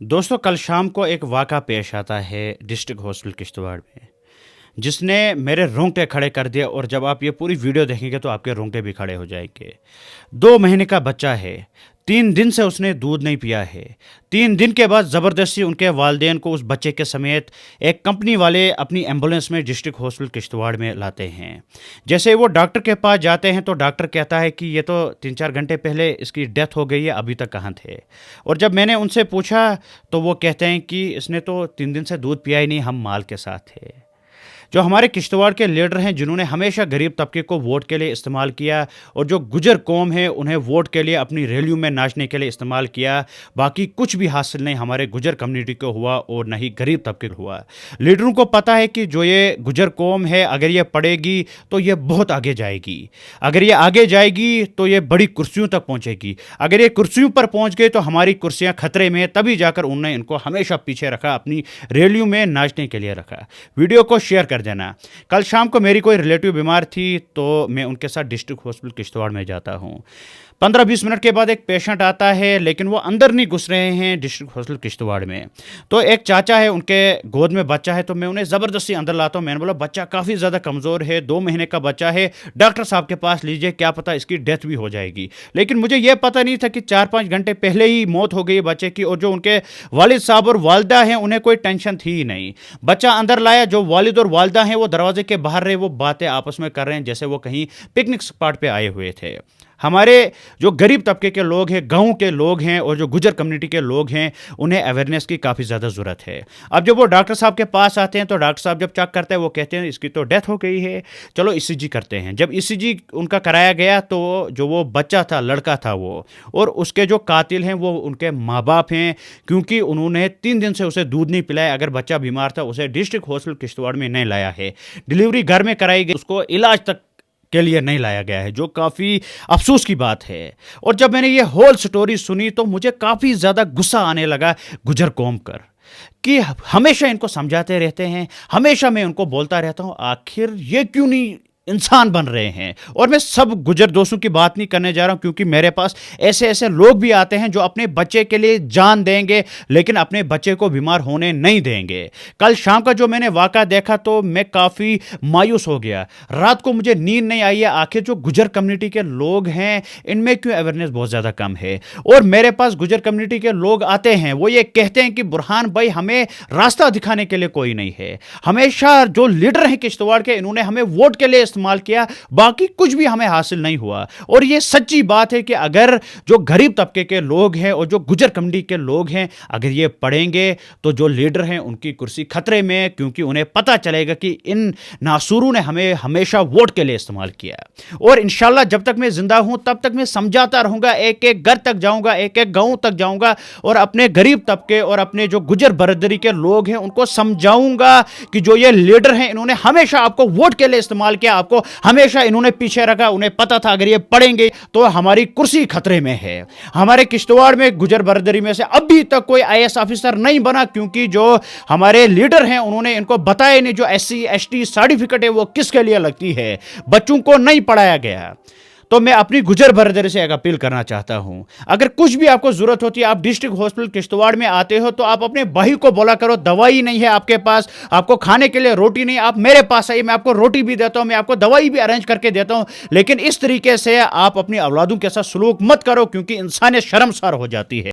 दोस्तों, कल शाम को एक वाक़ा पेश आता है डिस्ट्रिक्ट हॉस्पिटल किश्तवाड़ में, जिसने मेरे रोंगटे खड़े कर दिए। और जब आप ये पूरी वीडियो देखेंगे तो आपके रोंगटे भी खड़े हो जाएंगे। 2 महीने का बच्चा है। 3 दिन से उसने दूध नहीं पिया है। 3 दिन के बाद ज़बरदस्ती उनके वालिदैन को उस बच्चे के समेत एक कंपनी वाले अपनी एम्बुलेंस में डिस्ट्रिक्ट हॉस्पिटल किश्तवाड़ में लाते हैं। जैसे वो डॉक्टर के पास जाते हैं तो डॉक्टर कहता है कि ये तो 3-4 घंटे पहले इसकी डेथ हो गई है, अभी तक कहाँ थे। और जब मैंने उनसे पूछा तो वो कहते हैं कि इसने तो 3 दिन से दूध पिया ही नहीं, हम माल के साथ थे। जो हमारे किश्तवाड़ के लीडर हैं, जिन्होंने हमेशा गरीब तबके को वोट के लिए इस्तेमाल किया, और जो गुजर कौम है उन्हें वोट के लिए अपनी रैलियों में नाचने के लिए इस्तेमाल किया, बाकी कुछ भी हासिल नहीं हमारे गुजर कम्युनिटी को हुआ और न ही गरीब तबके को हुआ। लीडरों को पता है कि जो ये गुजर कौम है, अगर ये पढ़ेगी तो ये बहुत आगे जाएगी। अगर ये आगे जाएगी तो ये बड़ी कुर्सियों तक पहुंचेगी। अगर ये कुर्सियों पर पहुंच गए तो हमारी कुर्सियां खतरे में हैं। तभी जाकर उन्होंने इनको हमेशा पीछे रखा, अपनी रैलियों में नाचने के लिए रखा। वीडियो को शेयर कर देना। कल शाम को मेरी कोई रिलेटिव बीमार थी तो मैं उनके साथ डिस्ट्रिक्ट हॉस्पिटल किश्तवाड़ में जाता हूँ। 15-20 मिनट के बाद एक पेशेंट आता है, लेकिन वो अंदर नहीं घुस रहे हैं डिस्ट्रिक्ट हॉस्पिटल किश्तवाड़ में। तो एक चाचा है, उनके गोद में बच्चा है, तो मैं उन्हें ज़बरदस्ती अंदर लाता हूँ। मैंने बोला बच्चा काफ़ी ज़्यादा कमज़ोर है, 2 महीने का बच्चा है, डॉक्टर साहब के पास लीजिए, क्या पता इसकी डेथ भी हो जाएगी। लेकिन मुझे यह पता नहीं था कि 4-5 घंटे पहले ही मौत हो गई बच्चे की, और जो उनके वालिद साहब और वालदा हैं उन्हें कोई टेंशन थी ही नहीं। बच्चा अंदर लाया, जो वालिद और वालदा हैं वो दरवाजे के बाहर रहे, वो बातें आपस में कर रहे हैं जैसे वो कहीं पिकनिक स्पॉट पे आए हुए थे। हमारे जो गरीब तबके के लोग हैं, गाँव के लोग हैं, और जो गुजर कम्युनिटी के लोग हैं, उन्हें अवेयरनेस की काफ़ी ज़्यादा ज़रूरत है। अब जब वो डॉक्टर साहब के पास आते हैं तो डॉक्टर साहब जब चेक करते हैं वो कहते हैं इसकी तो डेथ हो गई है, चलो ईसीजी करते हैं। जब ईसीजी उनका कराया गया तो जो वो बच्चा था, लड़का था वो, और उसके जो कातिल हैं वो उनके माँ बाप हैं, क्योंकि उन्होंने 3 दिन से उसे दूध नहीं पिलाया। अगर बच्चा बीमार था उसे डिस्ट्रिक्ट हॉस्पिटल किश्तवाड़ में नहीं लाया है, डिलीवरी घर में कराई गई, उसको इलाज तक के लिए नहीं लाया गया है, जो काफ़ी अफसोस की बात है। और जब मैंने ये होल स्टोरी सुनी तो मुझे काफ़ी ज़्यादा गुस्सा आने लगा गुजर कौम कर, कि हमेशा इनको समझाते रहते हैं, हमेशा मैं उनको बोलता रहता हूँ, आखिर ये क्यों नहीं इंसान बन रहे हैं। और मैं सब गुजर दोस्तों की बात नहीं करने जा रहा हूं, क्योंकि मेरे पास ऐसे ऐसे लोग भी आते हैं जो अपने बच्चे के लिए जान देंगे, लेकिन अपने बच्चे को बीमार होने नहीं देंगे। कल शाम का जो मैंने वाक़ा देखा तो मैं काफ़ी मायूस हो गया। रात को मुझे नींद नहीं आई है। आखिर जो गुजर कम्युनिटी के लोग हैं, इनमें क्यों अवेयरनेस बहुत ज़्यादा कम है। और मेरे पास गुजर कम्युनिटी के लोग आते हैं, वो ये कहते हैं कि बुरहान भाई, हमें रास्ता दिखाने के लिए कोई नहीं है। हमेशा जो लीडर हैं किश्तवाड़ के, इन्होंने हमें वोट के लिए इस्तेमाल किया, बाकी कुछ भी हमें हासिल नहीं हुआ। और यह सच्ची बात है कि अगर जो गरीब तबके के लोग हैं और जो गुजर कम्युनिटी के लोग हैं, अगर ये पढ़ेंगे तो जो लीडर हैं उनकी कुर्सी खतरे में, क्योंकि उन्हें पता चलेगा कि इन नासूरों ने हमें हमेशा वोट के लिए इस्तेमाल किया। और इंशाल्लाह जब तक मैं जिंदा हूं तब तक मैं समझाता रहूंगा, एक एक घर तक जाऊंगा, एक एक गांव तक जाऊंगा, और अपने गरीब तबके और अपने जो गुजर बरदरी के लोग हैं उनको समझाऊंगा कि जो ये लीडर हैं इन्होंने हमेशा आपको वोट के लिए इस्तेमाल किया, आपको हमेशा इन्होंने पीछे रखा। उन्हें पता था अगर ये पढ़ेंगे तो हमारी कुर्सी खतरे में है। हमारे किश्तवाड़ में गुजर बरदरी में से अभी तक कोई आईएएस ऑफिसर नहीं बना, क्योंकि जो हमारे लीडर हैं उन्होंने इनको बताया नहीं जो एससी एसटी सर्टिफिकेट है वो किसके लिए लगती है, बच्चों को नहीं पढ़ाया गया। तो मैं अपनी गुजर बरदरी से एक अपील करना चाहता हूं, अगर कुछ भी आपको जरूरत होती है, आप डिस्ट्रिक्ट हॉस्पिटल किश्तवाड़ में आते हो तो आप अपने भाई को बोला करो, दवाई नहीं है आपके पास, आपको खाने के लिए रोटी नहीं, आप मेरे पास आइए, मैं आपको रोटी भी देता हूं, मैं आपको दवाई भी अरेंज करके देता हूं। लेकिन इस तरीके से आप अपनी औलादों के साथ सलूक मत करो, क्योंकि इंसानियत शर्मसार हो जाती है।